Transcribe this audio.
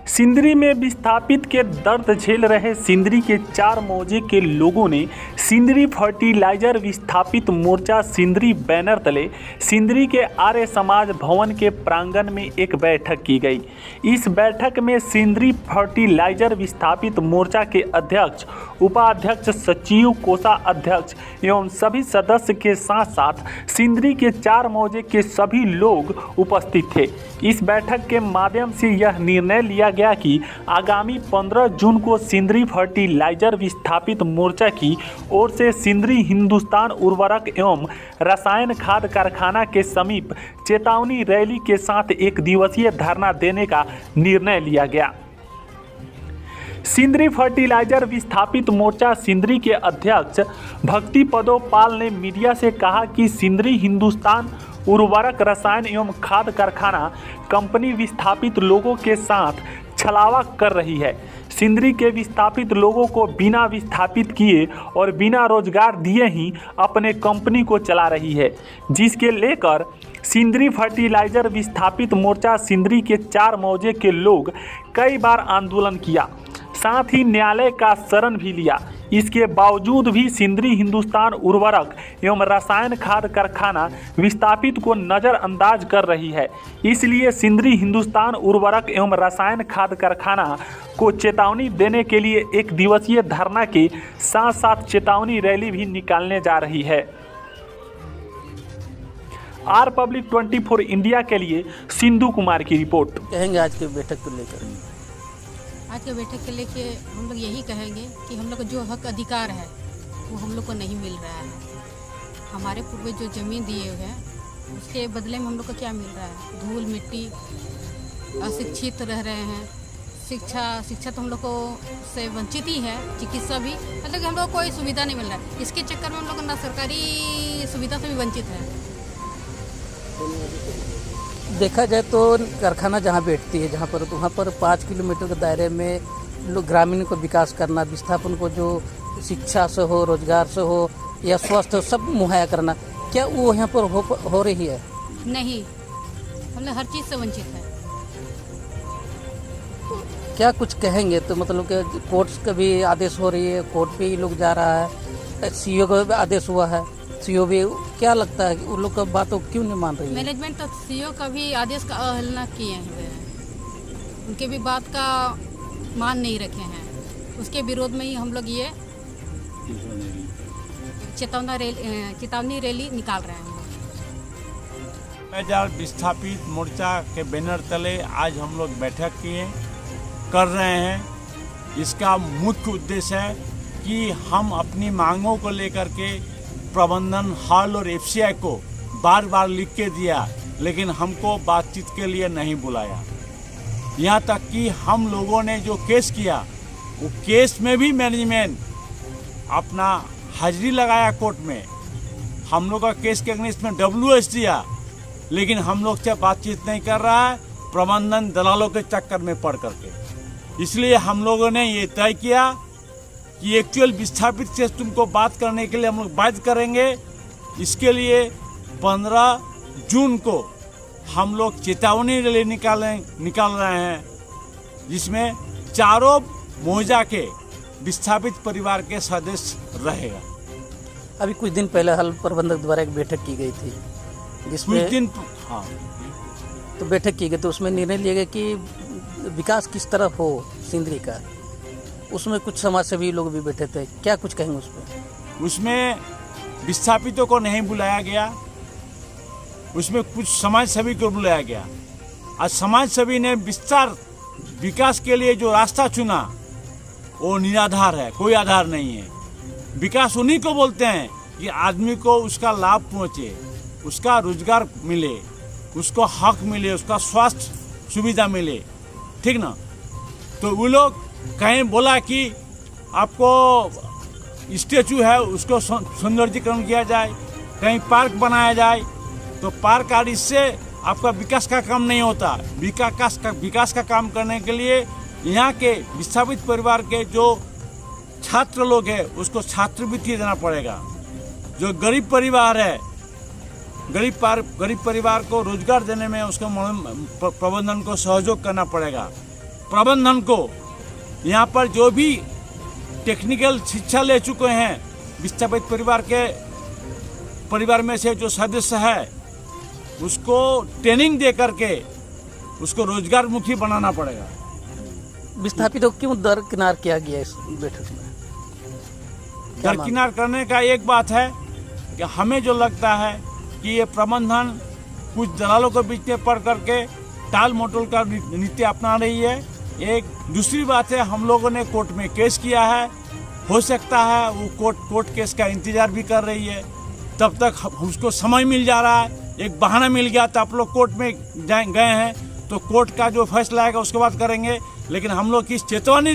सिंदरी में विस्थापित के दर्द झेल रहे सिंदरी के 4 मौजे के लोगों ने सिंदरी फर्टिलाइजर विस्थापित मोर्चा सिंदरी बैनर तले सिंदरी के आर्य समाज भवन के प्रांगण में एक बैठक की गई। इस बैठक में सिंदरी फर्टिलाइजर विस्थापित मोर्चा के अध्यक्ष, उपाध्यक्ष, सचिव, कोषाध्यक्ष एवं सभी सदस्य के साथ साथ सिंदरी के 4 मौजे के सभी लोग उपस्थित थे। इस बैठक के माध्यम से यह निर्णय लिया गया कि आगामी 15 जून को सिंदरी फर्टिलाइजर विस्थापित मोर्चा की ओर से सिंदरी हिंदुस्तान उर्वरक एवं रसायन खाद कारखाना के समीप चेतावनी रैली के साथ एक दिवसीय धरना देने का निर्णय लिया गया। सिंदरी फर्टिलाइजर विस्थापित मोर्चा सिंदरी के अध्यक्ष भक्ति पदोपाल ने मीडिया से कहा कि सिंदरी हिंदुस्तान उर्वरक रसायन एवं खाद कारखाना कंपनी विस्थापित लोगों के साथ छलावा कर रही है। सिंदरी के विस्थापित लोगों को बिना विस्थापित किए और बिना रोजगार दिए ही अपने कंपनी को चला रही है, जिसके लेकर सिंदरी फर्टिलाइजर विस्थापित मोर्चा सिंदरी के 4 मौजे के लोग कई बार आंदोलन किया, साथ ही न्यायालय का शरण भी लिया। इसके बावजूद भी सिंदरी हिंदुस्तान उर्वरक एवं रसायन खाद कारखाना विस्थापित को नज़रअंदाज कर रही है। इसलिए सिंदरी हिंदुस्तान उर्वरक एवं रसायन खाद कारखाना को चेतावनी देने के लिए एक दिवसीय धरना के साथ साथ चेतावनी रैली भी निकालने जा रही है। आर पब्लिक 24 इंडिया के लिए सिंधु कुमार की रिपोर्ट। कहेंगे आज की बैठक को लेकर? आज के बैठक के लेके हम लोग यही कहेंगे कि हम लोग को जो हक अधिकार है वो हम लोग को नहीं मिल रहा है। हमारे पूर्वज जो ज़मीन दिए हुए हैं उसके बदले में हम लोग को क्या मिल रहा है? धूल मिट्टी, अशिक्षित रह रहे हैं। शिक्षा तो हम लोग को से वंचित ही है। चिकित्सा भी मतलब हम लोग को कोई सुविधा नहीं मिल रहा है। इसके चक्कर में हम लोग ना सरकारी सुविधा से भी वंचित है। देखा जाए तो कारखाना जहाँ बैठती है, जहाँ पर तो वहाँ पर 5 किलोमीटर के दायरे में लोग ग्रामीण को विकास करना, विस्थापन को जो शिक्षा से हो, रोजगार से हो या स्वास्थ्य हो, सब मुहैया करना, क्या वो यहाँ पर हो रही है? नहीं, हम लोग हर चीज़ से वंचित है। क्या कुछ कहेंगे? तो मतलब कि कोर्ट का भी आदेश हो रही है, कोर्ट पे ही लोग जा रहा है, सीओ का भी आदेश हुआ है, सीओ भी, क्या लगता है कि उन लोग का बात क्यों नहीं मान रही है? मैनेजमेंट तो सीओ का भी आदेश का अवहेलना किए हैं, उनके भी बात का मान नहीं रखे हैं। उसके विरोध में ही हम लोग ये चेतावनी रैली निकाल रहे हैं। विस्थापित मोर्चा के बैनर तले आज हम लोग बैठक कर रहे हैं। इसका मुख्य उद्देश्य है कि हम अपनी मांगों को लेकर के प्रबंधन हॉल और एफसीआई को बार बार लिख के दिया, लेकिन हमको बातचीत के लिए नहीं बुलाया। यहाँ तक कि हम लोगों ने जो केस किया वो केस में भी मैनेजमेंट अपना हाजिरी लगाया कोर्ट में। हम लोग का केस के अगेंस्ट में WS दिया, लेकिन हम लोग से बातचीत नहीं कर रहा है, प्रबंधन दलालों के चक्कर में पड़ करके। इसलिए हम लोगों ने ये तय किया कि एक्चुअल विस्थापित से तुमको बात करने के लिए हम लोग बात करेंगे। इसके लिए 15 जून को हम लोग चेतावनी रैली निकाल रहे हैं, जिसमें चारों मौजा के विस्थापित परिवार के सदस्य रहेगा। अभी कुछ दिन पहले हल प्रबंधक द्वारा एक बैठक की गई थी, जिसमें कुछ दिन तो बैठक की गई, तो उसमें निर्णय लिया गया कि विकास किस तरफ हो सिंदरी का। उसमें कुछ समाजसेवी लोग भी बैठे थे, क्या कुछ कहेंगे उस पर? उसमें विस्थापितों को नहीं बुलाया गया, उसमें कुछ समाजसेवी को बुलाया गया। आज समाजसेवी ने विकास के लिए जो रास्ता चुना वो निराधार है, कोई आधार नहीं है। विकास उन्हीं को बोलते हैं कि आदमी को उसका लाभ पहुँचे, उसका रोजगार मिले, उसको हक मिले, उसका स्वास्थ्य सुविधा मिले, ठीक ना। तो वो लोग कहीं बोला कि आपको स्टैचू है उसको सौंदर्यीकरण किया जाए, कहीं पार्क बनाया जाए, तो पार्क और इससे आपका विकास का काम नहीं होता। विकास का काम करने के लिए यहाँ के विस्थापित परिवार के जो छात्र लोग हैं उसको छात्रवृत्ति देना पड़ेगा। जो गरीब परिवार है, गरीब परिवार को रोजगार देने में उसको प्रबंधन को सहयोग करना पड़ेगा। प्रबंधन को, यहाँ पर जो भी टेक्निकल शिक्षा ले चुके हैं विस्थापित परिवार में से जो सदस्य है उसको ट्रेनिंग दे करके उसको रोजगार मुखी बनाना पड़ेगा। विस्थापितों को क्यों दरकिनार किया गया इस बैठक में? क्या दरकिनार करने का एक बात है कि हमें जो लगता है कि ये प्रबंधन कुछ दलालों के बीच में पड़ करके टाल मटोल का नीति अपना रही है। एक दूसरी बात है, हम लोगों ने कोर्ट में केस किया है, हो सकता है वो कोर्ट केस का इंतजार भी कर रही है, तब तक उसको समय मिल जा रहा है। एक बहाना मिल गया तो आप लोग कोर्ट में गए हैं तो कोर्ट का जो फैसला आएगा उसके बाद करेंगे, लेकिन हम लोग की चेतावनी